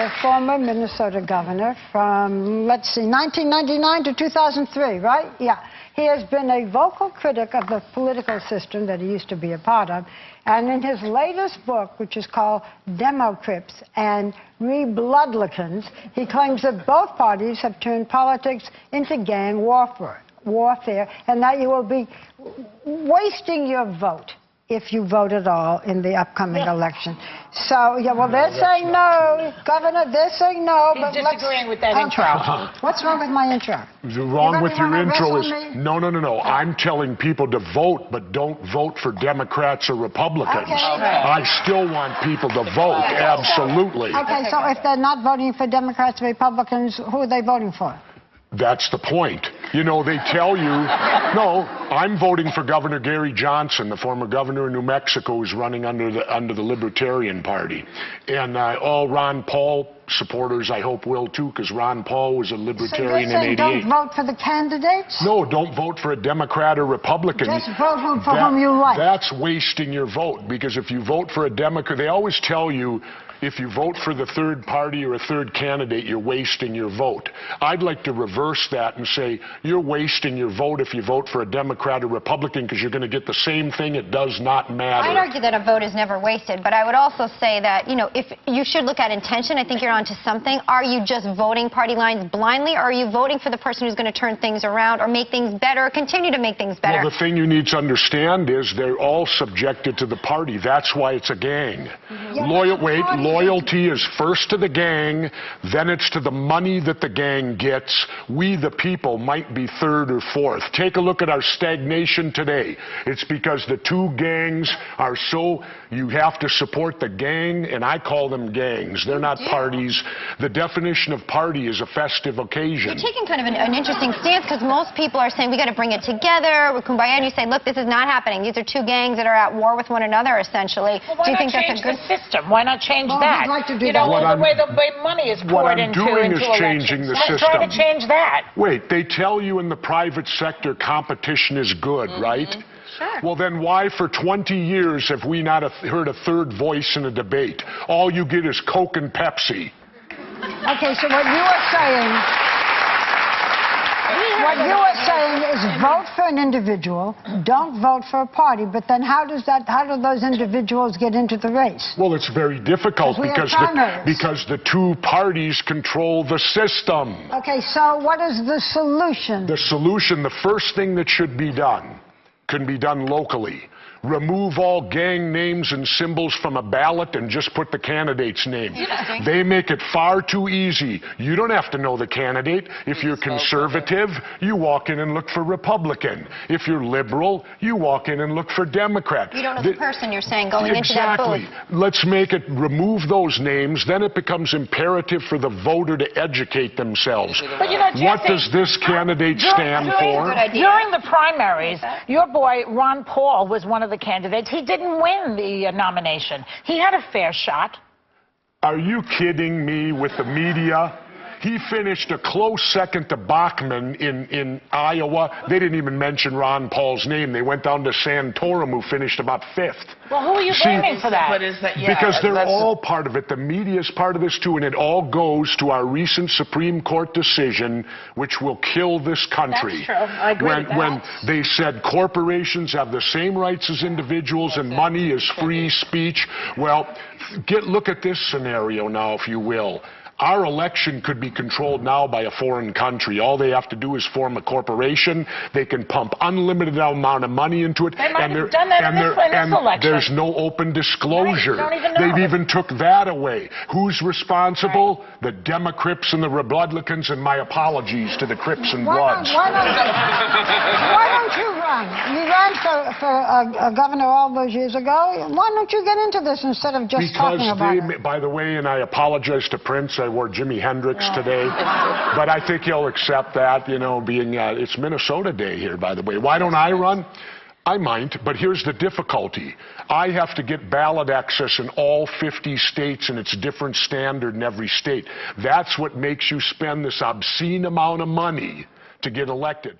the former Minnesota governor from, let's see, 1999 to 2003, right? Yeah. He has been a vocal critic of the political system that he used to be a part of. And in his latest book, which is called Democrips and Rebloodlicans, he claims that both parties have turned politics into gang warfare, and that you will be wasting your vote if you vote at all in the upcoming election. So, yeah, well, they're saying no. Governor, they're saying no. He's disagreeing with that intro. What's wrong with my intro? Wrong with your intro is, no. I'm telling people to vote, but don't vote for Democrats or Republicans. Okay. I still want people to vote, absolutely. Okay, so if they're not voting for Democrats or Republicans, who are they voting for? That's the point. You know, they tell you, no, I'm voting for Governor Gary Johnson, the former governor of New Mexico, who's running under the Libertarian Party. And all Ron Paul supporters, I hope, will too, because Ron Paul was a Libertarian in '88. Don't vote for the candidates? No, don't vote for a Democrat or Republican. Just vote for whom you like. That's wasting your vote, because if you vote for a Democrat, they always tell you, if you vote for the third party or a third candidate, you're wasting your vote. I'd like to reverse that and say you're wasting your vote if you vote for a Democrat or Republican, because you're going to get the same thing. It does not matter. I'd argue that a vote is never wasted, but I would also say that, you know, if you should look at intention. I think you're onto something. Are you just voting party lines blindly, or are you voting for the person who's going to turn things around or make things better or continue to make things better? Well, the thing you need to understand is they're all subjected to the party. That's why it's a gang. Loyalty is first to the gang, then it's to the money that the gang gets. We, the people, might be third or fourth. Take a look at our stagnation today. It's because the two gangs are so, you have to support the gang, and I call them gangs. They're not parties. The definition of party is a festive occasion. You're taking kind of an interesting stance, because most people are saying we got to bring it together, we're kumbaya, and you say, look, this is not happening. These are two gangs that are at war with one another, essentially. Well, do you think that's a good system? Why not change that? I'd like to do you know, that. the way money is poured into What I'm doing is elections. changing the system. Let's try to change that. Wait, they tell you in the private sector competition is good, right? Sure. Well, then why for 20 years have we not heard a third voice in a debate? All you get is Coke and Pepsi. Okay, so what you are saying is vote for an individual, don't vote for a party. But then how do those individuals get into the race? Well, it's very difficult because the two parties control the system. Okay, so what is the solution? The solution, the first thing that should be done, can be done locally. Remove all gang names and symbols from a ballot and just put the candidate's name. They make it far too easy. You don't have to know the candidate. If you're conservative, you walk in and look for Republican. If you're liberal, you walk in and look for Democrat. You don't know the person, you're saying, going into that booth. Exactly. Let's make it, remove those names, then it becomes imperative for the voter to educate themselves. But you know, Jesse, what does this candidate stand for? During the primaries, your boy Ron Paul was one of the candidates. He didn't win the nomination. He had a fair shot. Are you kidding me with the media? He finished a close second to Bachmann in Iowa. They didn't even mention Ron Paul's name. They went down to Santorum, who finished about fifth. Well, who are you blaming for that? Because they're all part of it. The media is part of this too, and it all goes to our recent Supreme Court decision, which will kill this country. That's true. I agree with that. When they said corporations have the same rights as individuals and money is free speech. Well, look at this scenario now, if you will. Our election could be controlled now by a foreign country. All they have to do is form a corporation. They can pump unlimited amount of money into it. They might have done that in this election. There's no open disclosure. Right, don't even know. They've even took that away. Who's responsible? Right. The Democrips and the Rebloodlicans, and my apologies to the Crips and Bloods. Why don't you run? You ran for a governor all those years ago. Why don't you get into this instead of just talking about it? By the way, and I apologize to Prince, I wore Jimi Hendrix today, but I think he'll accept that, you know, being, it's Minnesota Day here, by the way. Why don't I run? I might, but here's the difficulty. I have to get ballot access in all 50 states, and it's a different standard in every state. That's what makes you spend this obscene amount of money to get elected.